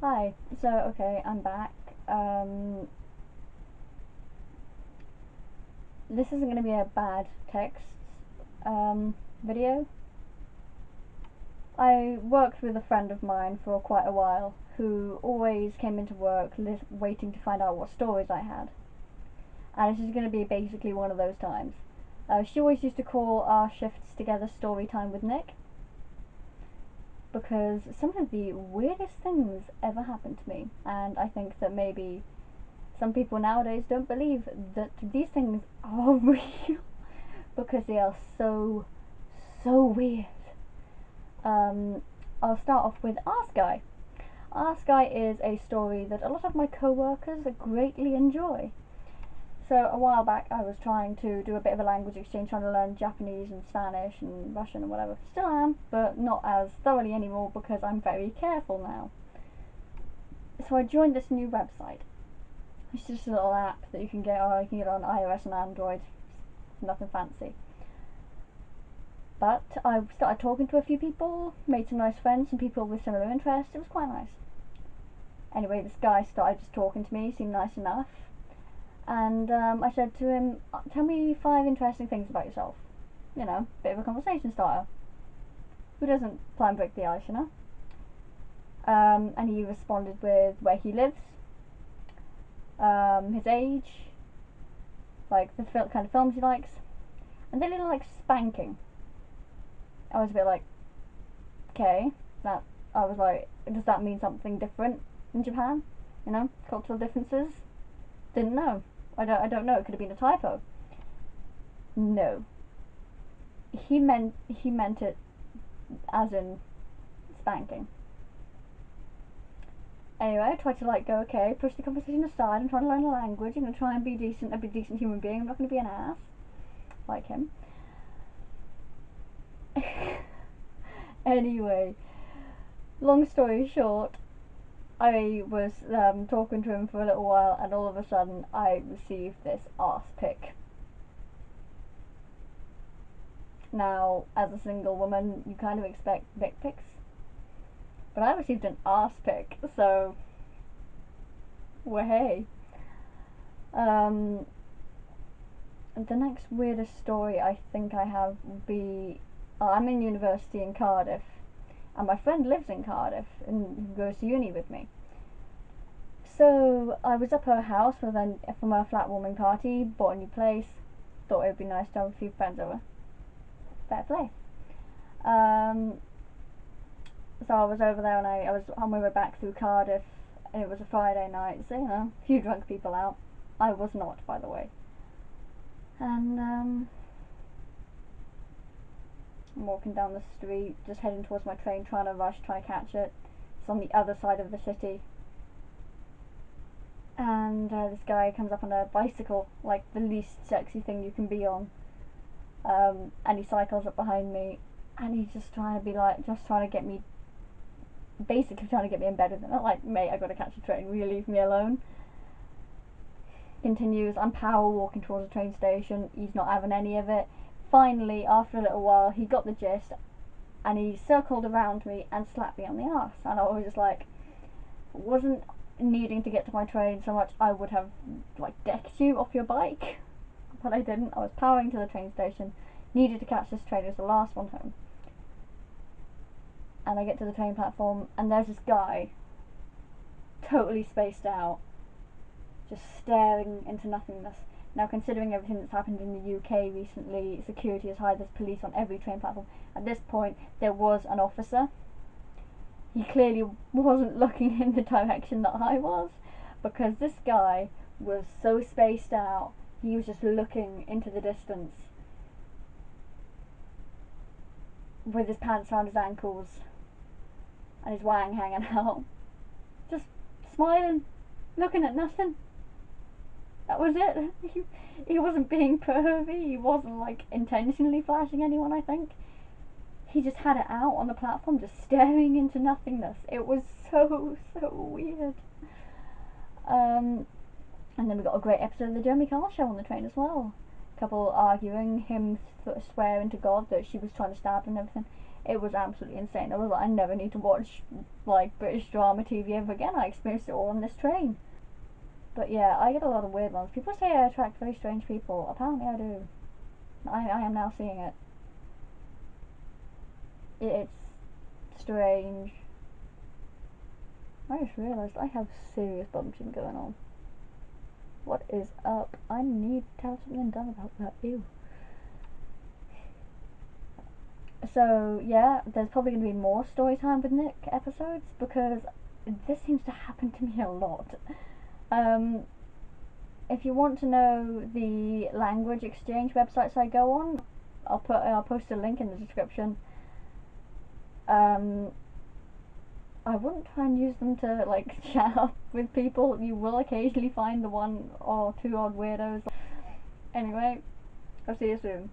Hi. So, okay, I'm back. This isn't going to be a bad text video. I worked with a friend of mine for quite a while who always came into work waiting to find out what stories I had. And this is going to be basically one of those times. She always used to call our shifts together Storytime with Nick, because some of the weirdest things ever happened to me, and I think that maybe some people nowadays don't believe that these things are real because they are so weird. I'll start off with Ask Guy. Ask Guy is a story that a lot of my co-workers greatly enjoy. So a while back I was trying to do a bit of a language exchange, trying to learn Japanese and Spanish and Russian and whatever. Still am, but not as thoroughly anymore because I'm very careful now. So I joined this new website. It's just a little app that you can get on iOS and Android. Nothing fancy. But I started talking to a few people, made some nice friends, some people with similar interests. It was quite nice. Anyway, this guy started just talking to me, seemed nice enough. And I said to him, tell me 5 interesting things about yourself. You know, bit of a conversation starter. Who doesn't try and break the ice, you know? And he responded with where he lives, his age, like the kind of films he likes, and then he likes spanking. I was a bit like, okay, that. I was like, does that mean something different in Japan? You know, cultural differences. Didn't know. I don't know. It could have been a typo. No. He meant it as in spanking. Anyway, I tried to go, okay, push the conversation aside. I'm trying to learn a language. I'm gonna try and be decent. I'll be a decent human being. I'm not gonna be an ass like him. Anyway, long story short, I was talking to him for a little while, and all of a sudden I received this arse pic. Now, as a single woman, you kind of expect dick pics, but I received an arse pic, so well, hey. The next weirdest story I think I have would be I'm in university in Cardiff, and my friend lives in Cardiff and goes to uni with me. So I was up her house from a flat warming party, bought a new place, thought it would be nice to have a few friends over. Fair play. So I was over there and I was on my way back through Cardiff, and it was a Friday night, so you know, a few drunk people out. I was not, by the way. And I'm walking down the street, just heading towards my train, trying to catch it. It's on the other side of the city. And this guy comes up on a bicycle, like the least sexy thing you can be on. And he cycles up behind me, and he's just trying to get me, basically trying to get me in bed with him. I'm like, mate, I gotta catch a train, will you leave me alone? Continues, I'm power walking towards the train station, he's not having any of it. Finally, after a little while, he got the gist, and he circled around me and slapped me on the arse. And I was just like, wasn't needing to get to my train so much, I would have decked you off your bike, but I didn't. I was powering to the train station, needed to catch this train, it was the last one home. And I get to the train platform, and there's this guy, totally spaced out, just staring into nothingness. Now, considering everything that's happened in the UK recently, security is high, there's police on every train platform. At this point, there was an officer. He clearly wasn't looking in the direction that I was, because this guy was so spaced out, he was just looking into the distance with his pants around his ankles and his wang hanging out, just smiling, looking at nothing. That was it. He wasn't being pervy, he wasn't intentionally flashing anyone, I think. He just had it out on the platform, just staring into nothingness. It was so weird. And then we got a great episode of the Jeremy Kyle show on the train as well. Couple arguing, him swearing to God that she was trying to stab him and everything. It was absolutely insane. I was like, I never need to watch like British drama TV ever again. I experienced it all on this train. But yeah, I get a lot of weird ones. People say I attract very strange people. Apparently I do. I am now seeing it. It's strange. I just realised I have serious bumping going on. What is up? I need to have something done about that. Ew. So yeah, there's probably going to be more Storytime with Nick episodes because this seems to happen to me a lot. If you want to know the language exchange websites I go on, I'll post a link in the description. I wouldn't try and use them to like chat up with people. You will occasionally find the one or two odd weirdos. Anyway, I'll see you soon.